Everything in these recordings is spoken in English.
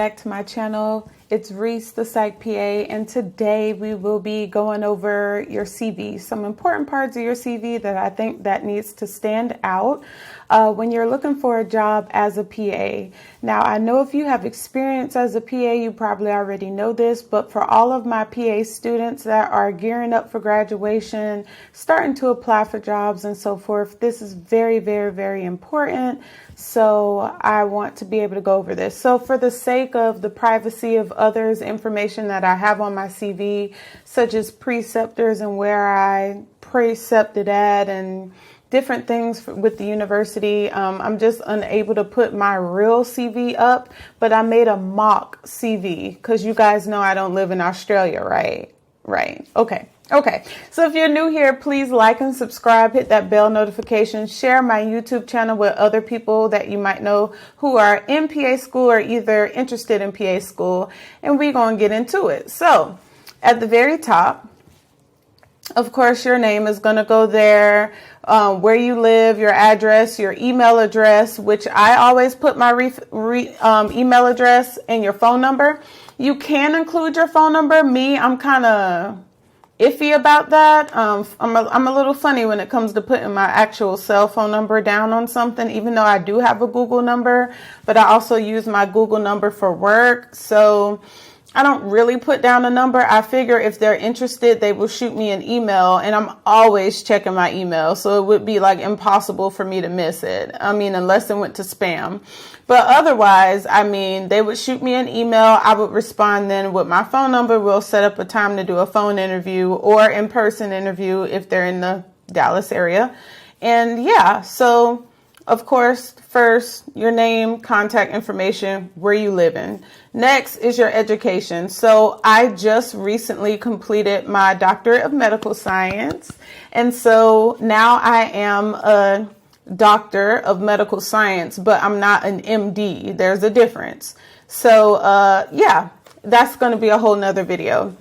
back to my channel. It's Reese, the Psych PA, and today we will be going over your CV, some important parts of your CV that I think that needs to stand out when you're looking for a job as a PA. Now, I know if you have experience as a PA, you probably already know this, but for all of my PA students that are gearing up for graduation, starting to apply for jobs and so forth, this is very, very, very important. So I want to be able to go over this. So for the sake of the privacy of others, information that I have on my CV, such as preceptors and where I precepted at and different things with the university, I'm just unable to put my real CV up, but I made a mock CV because you guys know I don't live in Australia, right? Right. Okay. So if you're new here, please like and subscribe, hit that bell notification, share my YouTube channel with other people that you might know who are in PA school or either interested in PA school, and we're going to get into it. So at the very top, of course, your name is going to go there, where you live, your address, your email address, which I always put my email address and your phone number. You can include your phone number. Me, I'm kind of iffy about that. I'm a little funny when it comes to putting my actual cell phone number down on something, even though I do have a Google number, but I also use my Google number for work. So I don't really put down a number. I figure if they're interested, they will shoot me an email, and I'm always checking my email. So it would be like impossible for me to miss it. I mean, unless it went to spam. But otherwise, I mean, they would shoot me an email. I would respond then with my phone number. We'll set up a time to do a phone interview or in-person interview if they're in the Dallas area. And yeah, so of course, first, your name, contact information, where you live in. Next is your education. So I just recently completed my doctorate of medical science. And so now I am a doctor of medical science, but I'm not an MD. There's a difference. So yeah, that's going to be a whole nother video.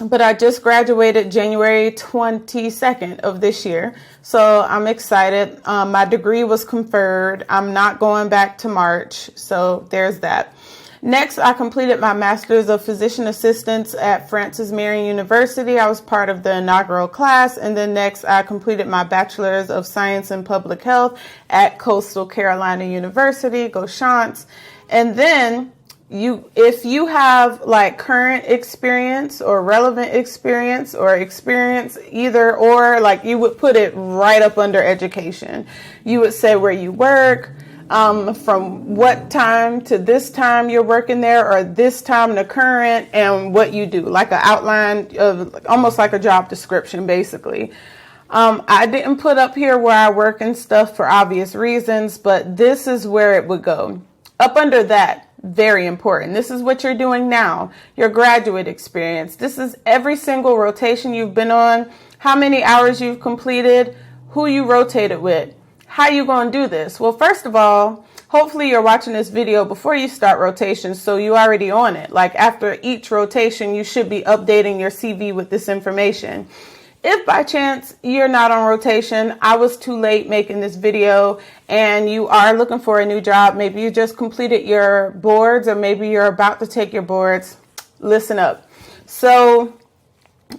But I just graduated January 22nd of this year. So I'm excited. My degree was conferred. I'm not going back to March. So there's that. Next, I completed my Master's of Physician Assistants at Francis Marion University. I was part of the inaugural class. And then next, I completed my Bachelor's of Science in Public Health at Coastal Carolina University. Go Shants. And then if you have like current experience or relevant experience or experience either or, like you would put it right up under education. You would say where you work, from what time to this time you're working there, or this time to current, and what you do, like an outline of almost like a job description, basically. I didn't put up here where I work and stuff for obvious reasons, but this is where it would go. Up under that, very important. This is what you're doing now, your graduate experience. This is every single rotation you've been on, how many hours you've completed, who you rotated with. How you going to do this? Well, first of all, hopefully you're watching this video before you start rotation, so you already on it. Like after each rotation, you should be updating your CV with this information. If by chance you're not on rotation, I was too late making this video, and you are looking for a new job, maybe you just completed your boards, or maybe you're about to take your boards, listen up. So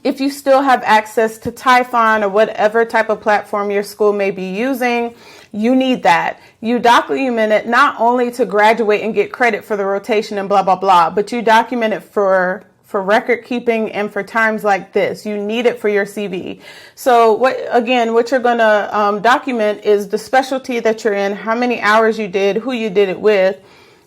if you still have access to Typhon or whatever type of platform your school may be using, you need that. You document it not only to graduate and get credit for the rotation and blah, blah, blah, but you document it for record keeping and for times like this. You need it for your CV. So what you're going to document is the specialty that you're in, how many hours you did, who you did it with,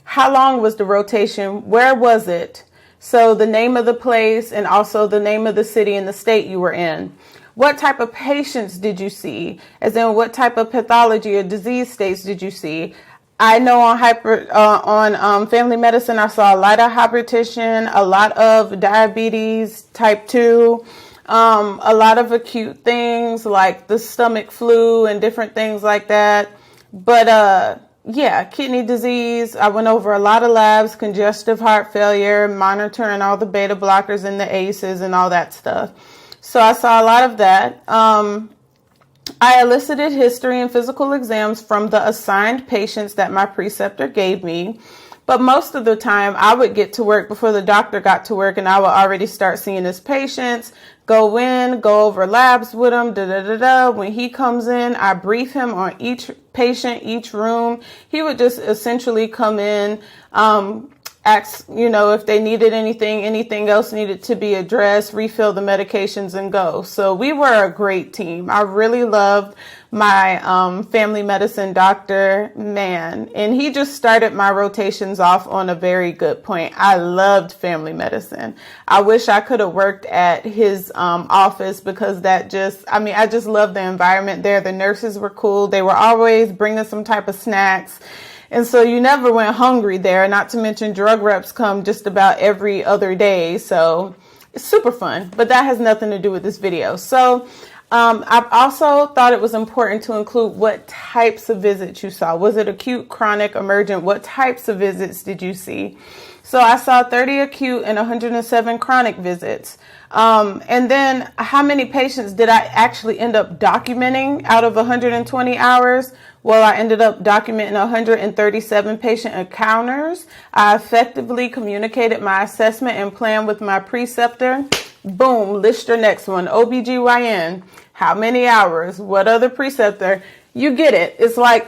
how long was the rotation, where was it? So the name of the place and also the name of the city and the state you were in. What type of patients did you see? As in what type of pathology or disease states did you see? I know on family medicine, I saw a lot of hypertension, a lot of diabetes type 2, a lot of acute things like the stomach flu and different things like that. But yeah, kidney disease. I went over a lot of labs, congestive heart failure, monitoring all the beta blockers and the ACEs and all that stuff. So I saw a lot of that. I elicited history and physical exams from the assigned patients that my preceptor gave me. But most of the time I would get to work before the doctor got to work, and I would already start seeing his patients, go in, go over labs with him, When he comes in, I brief him on each patient, each room. He would just essentially come in, ask, if they needed anything else needed to be addressed, refill the medications and go. So we were a great team. I really loved my family medicine doctor, man. And he just started my rotations off on a very good point. I loved family medicine. I wish I could have worked at his office, because I just loved the environment there. The nurses were cool. They were always bringing some type of snacks. And so you never went hungry there, not to mention drug reps come just about every other day. So it's super fun, but that has nothing to do with this video. So I also thought it was important to include what types of visits you saw. Was it acute, chronic, emergent? What types of visits did you see? So I saw 30 acute and 107 chronic visits. And then how many patients did I actually end up documenting out of 120 hours? Well, I ended up documenting 137 patient encounters. I effectively communicated my assessment and plan with my preceptor. Boom, list your next one. OBGYN, how many hours? What other preceptor? You get it. It's like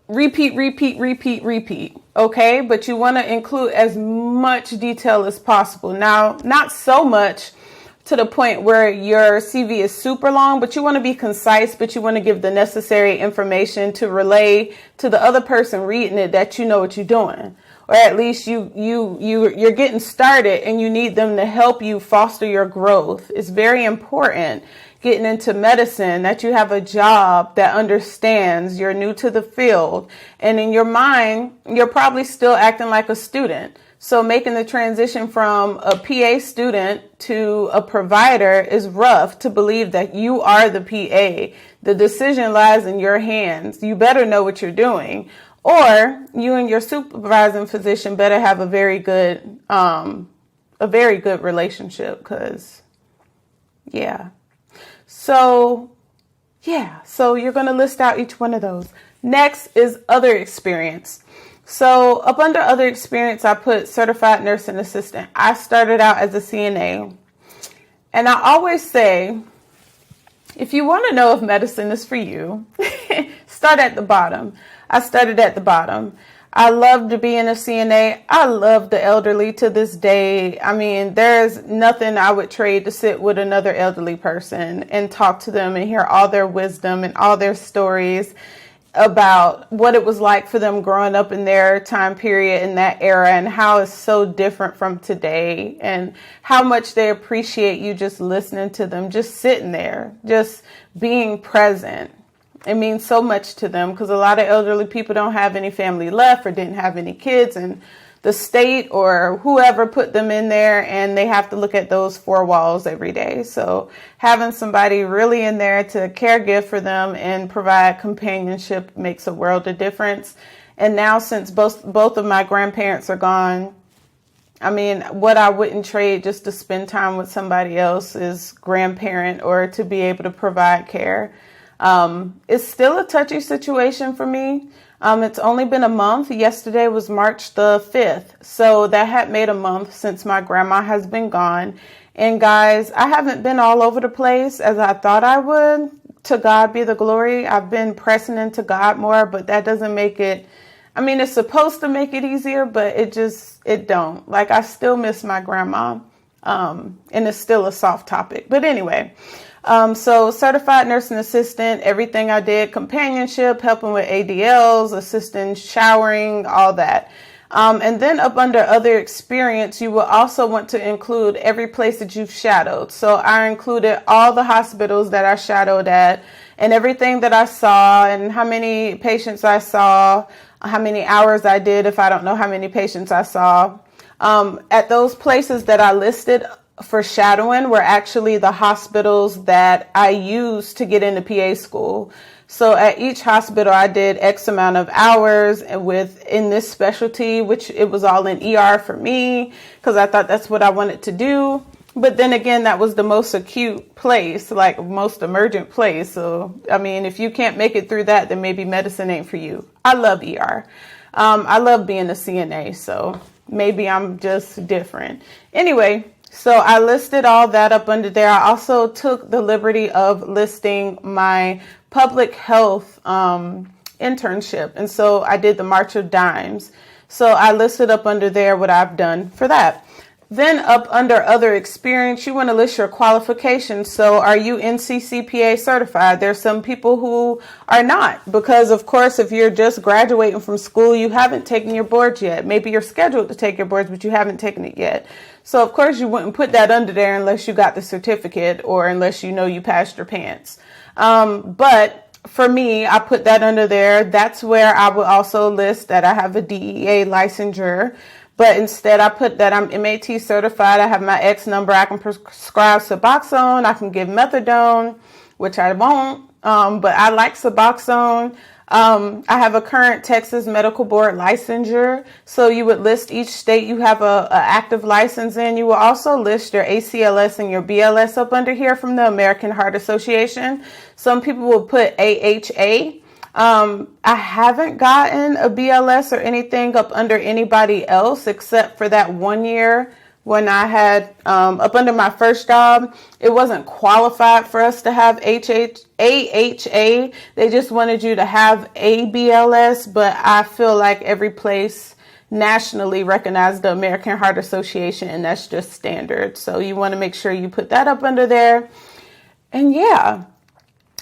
repeat. Okay, but you want to include as much detail as possible. Now, not so much to the point where your CV is super long, but you want to be concise, but you want to give the necessary information to relay to the other person reading it that you know what you're doing. Or at least you're getting started and you need them to help you foster your growth. It's very important getting into medicine that you have a job that understands you're new to the field. And in your mind, you're probably still acting like a student. So making the transition from a PA student to a provider is rough, to believe that you are the PA. The decision lies in your hands. You better know what you're doing. Or you and your supervising physician better have a very good relationship, because So you're going to list out each one of those. Next is other experience. So up under other experience, I put certified nursing assistant. I started out as a CNA. And I always say, if you want to know if medicine is for you, start at the bottom. I started at the bottom. I loved being a CNA. I love the elderly to this day. I mean, there's nothing I would trade to sit with another elderly person and talk to them and hear all their wisdom and all their stories about what it was like for them growing up in their time period, in that era, and how it's so different from today, and how much they appreciate you just listening to them, just sitting there, just being present. It means so much to them, because a lot of elderly people don't have any family left or didn't have any kids, and the state or whoever put them in there, and they have to look at those four walls every day. So having somebody really in there to caregive for them and provide companionship makes a world of difference. And now, since both of my grandparents are gone, I mean, what I wouldn't trade just to spend time with somebody else is grandparent, or to be able to provide care. It's still a touchy situation for me. It's only been a month. Yesterday was March the 5th. So that had made a month since my grandma has been gone. And guys, I haven't been all over the place as I thought I would. To God be the glory. I've been pressing into God more, but that doesn't make it, I mean, it's supposed to make it easier, but it don't. Like, I still miss my grandma. And it's still a soft topic. But anyway, so certified nursing assistant, everything I did, companionship, helping with ADLs, assisting, showering, all that. And then up under other experience, you will also want to include every place that you've shadowed. So I included all the hospitals that I shadowed at, and everything that I saw, and how many patients I saw, how many hours I did if I don't know how many patients I saw. At those places that I listed for shadowing were actually the hospitals that I used to get into PA school. So at each hospital, I did X amount of hours in this specialty, which it was all in ER for me, because I thought that's what I wanted to do. But then again, that was the most acute place, like most emergent place. So, I mean, if you can't make it through that, then maybe medicine ain't for you. I love ER. I love being a CNA, so maybe I'm just different. Anyway, so I listed all that up under there. I also took the liberty of listing my public health internship. And so I did the March of Dimes. So I listed up under there what I've done for that. Then up under other experience, you want to list your qualifications. So are you NCCPA certified? There's some people who are not, because of course, if you're just graduating from school, you haven't taken your boards yet. Maybe you're scheduled to take your boards, but you haven't taken it yet. So of course you wouldn't put that under there unless you got the certificate or unless you know you passed your pants. But for me, I put that under there. That's where I would also list that I have a DEA licensure. But instead, I put that I'm MAT certified. I have my X number. I can prescribe Suboxone. I can give methadone, which I won't. But I like Suboxone. I have a current Texas Medical Board licensure. So you would list each state you have a active license in. You will also list your ACLS and your BLS up under here from the American Heart Association. Some people will put AHA. I haven't gotten a BLS or anything up under anybody else except for that 1 year when I had up under my first job. It wasn't qualified for us to have AHA. They just wanted you to have a BLS, but I feel like every place nationally recognized the American Heart Association, and that's just standard. So you want to make sure you put that up under there. And yeah.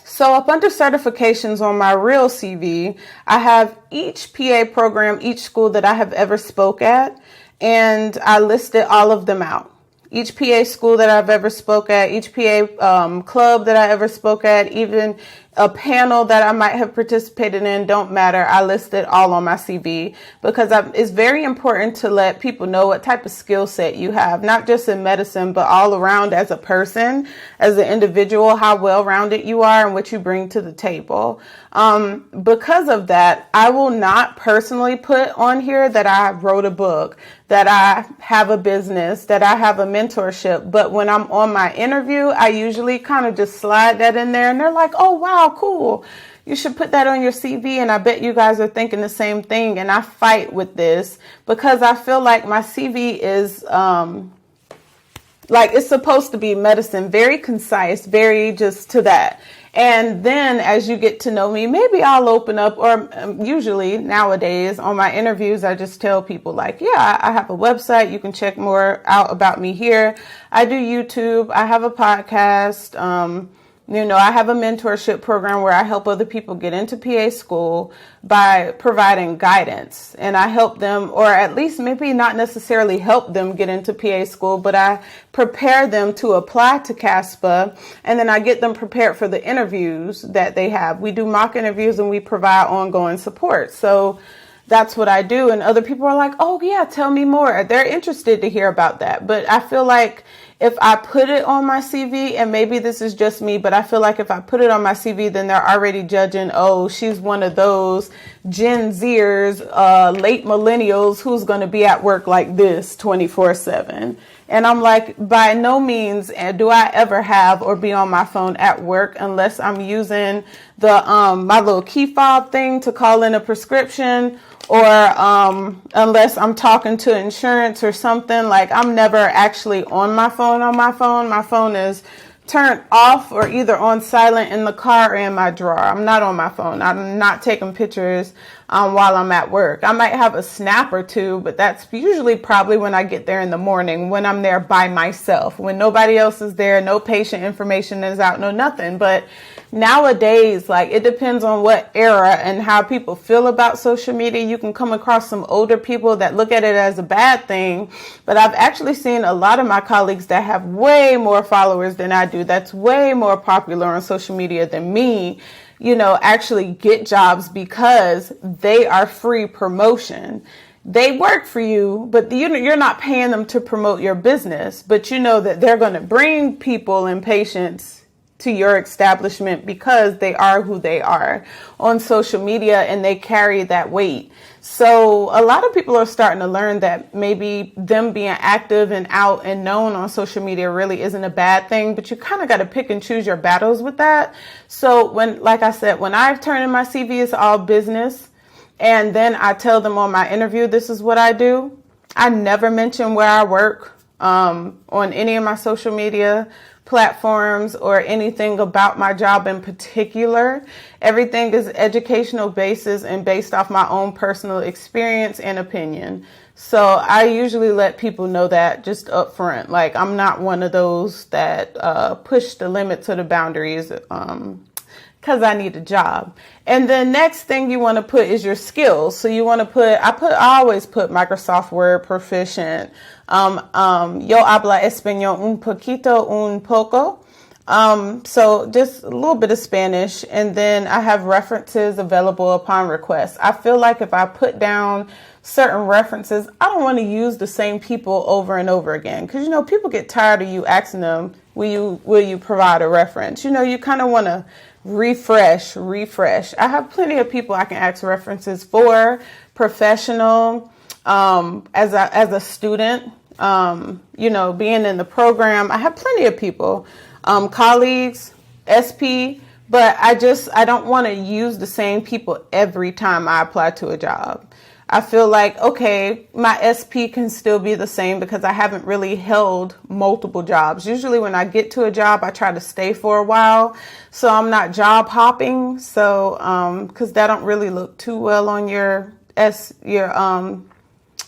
So up under certifications on my real CV, I have each PA program, each school that I have ever spoke at, and I listed all of them out. Each PA school that I've ever spoke at, each PA club that I ever spoke at, even a panel that I might have participated in, don't matter. I listed all on my CV because it's very important to let people know what type of skill set you have, not just in medicine, but all around as a person, as an individual, how well-rounded you are and what you bring to the table. Because of that, I will not personally put on here that I wrote a book, that I have a business, that I have a mentorship. But when I'm on my interview, I usually kind of just slide that in there and they're like, oh, wow, cool. You should put that on your CV. And I bet you guys are thinking the same thing. And I fight with this because I feel like my CV is like it's supposed to be medicine, very concise, very just to that. And then as you get to know me, maybe I'll open up, or usually nowadays on my interviews, I just tell people like, yeah, I have a website. You can check more out about me here. I do YouTube. I have a podcast. I have a mentorship program where I help other people get into PA school by providing guidance. And I help them, or at least maybe not necessarily help them get into PA school, but I prepare them to apply to CASPA. And then I get them prepared for the interviews that they have. We do mock interviews and we provide ongoing support. So that's what I do. And other people are like, oh yeah, tell me more. They're interested to hear about that. But I feel like if I put it on my CV, and maybe this is just me, but I feel like if I put it on my CV, then they're already judging, oh, she's one of those Gen Zers, late millennials who's going to be at work like this 24/7. And I'm like, by no means do I ever have or be on my phone at work unless I'm using the my little key fob thing to call in a prescription, or unless I'm talking to insurance or something. Like, I'm never actually on my phone. My phone is turned off or either on silent in the car or in my drawer. I'm not on my phone. I'm not taking pictures while I'm at work. I might have a snap or two, but that's usually probably when I get there in the morning, when I'm there by myself, when nobody else is there, no patient information is out, no nothing. But nowadays, like, it depends on what era and how people feel about social media. You can come across some older people that look at it as a bad thing, but I've actually seen a lot of my colleagues that have way more followers than I do, that's way more popular on social media than me, actually get jobs because they are free promotion. They work for you, but you're not paying them to promote your business, but you know that they're going to bring people and patients to your establishment because they are who they are on social media and they carry that weight. So a lot of people are starting to learn that maybe them being active and out and known on social media really isn't a bad thing, but you kind of got to pick and choose your battles with that. So like I said, when I've turned in my CV, it's all business. and then I tell them on my interview, this is what I do. I never mention where I work on any of my social media platforms or anything about my job in particular. Everything is educational basis and based off my own personal experience and opinion. So I usually let people know that just up front. Like, I'm not one of those that push the limits or the boundaries because I need a job. And the next thing you want to put is your skills. So you want to put, I always put Microsoft Word proficient. Yo habla español un poquito, un poco. So just a little bit of Spanish, and then I have references available upon request. I feel like if I put down certain references, I don't want to use the same people over and over again, because you know people get tired of you asking them, will you provide a reference? You know, you kind of want to refresh. I have plenty of people I can ask references for, professional, as a student, you know, being in the program. I have plenty of people, colleagues, SP, but I don't want to use the same people every time I apply to a job. I feel like, okay, my SP can still be the same because I haven't really held multiple jobs. Usually when I get to a job, I try to stay for a while, so I'm not job hopping. So, because that don't really look too well on your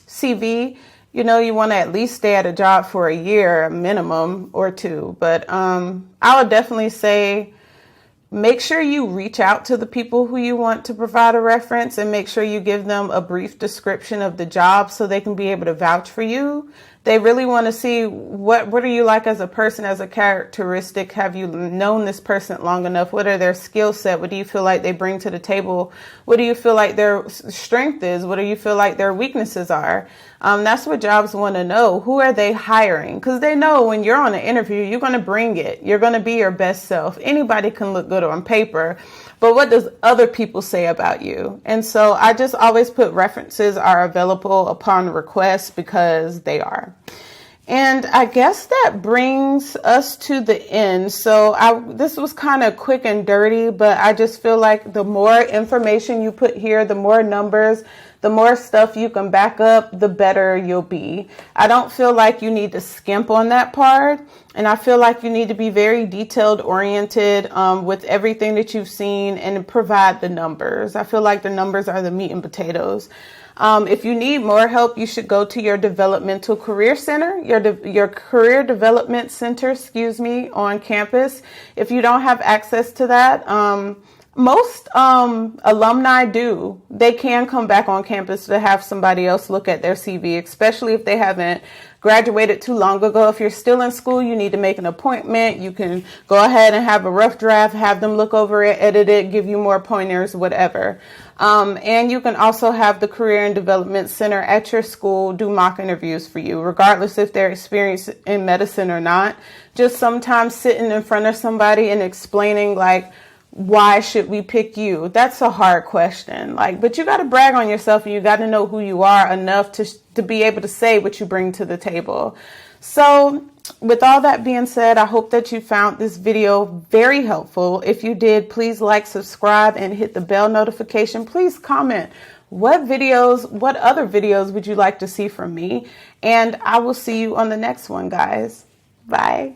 CV. You know, you want to at least stay at a job for a year, a minimum or two. But I would definitely say, make sure you reach out to the people who you want to provide a reference, and make sure you give them a brief description of the job so they can be able to vouch for you. They really want to see what are you like as a person, as a characteristic. Have you known this person long enough? What are their skill set? What do you feel like they bring to the table? What do you feel like their strength is? What do you feel like their weaknesses are? That's what jobs want to know. Who are they hiring? Because they know when you're on an interview, you're going to bring it. You're going to be your best self. Anybody can look good on paper, but what does other people say about you? And so I just always put references are available upon request, because they are. And I guess that brings us to the end. So this was kind of quick and dirty, but I just feel like the more information you put here, the more numbers, the more stuff you can back up, the better you'll be. I don't feel like you need to skimp on that part. And I feel like you need to be very detailed oriented with everything that you've seen and provide the numbers. I feel like the numbers are the meat and potatoes. If you need more help, you should go to your developmental career center, your career development center, on campus. If you don't have access to that, most alumni do. They can come back on campus to have somebody else look at their CV, especially if they haven't graduated too long ago. If you're still in school, you need to make an appointment. You can go ahead and have a rough draft, have them look over it, edit it, give you more pointers, whatever. And you can also have the Career and Development Center at your school do mock interviews for you, regardless if they're experienced in medicine or not. Just sometimes sitting in front of somebody and explaining, like, why should we pick you? That's a hard question. But you got to brag on yourself, and you got to know who you are enough to be able to say what you bring to the table. So with all that being said, I hope that you found this video very helpful. If you did, please like, subscribe, and hit the bell notification. Please comment what other videos would you like to see from me? And I will see you on the next one, guys. Bye.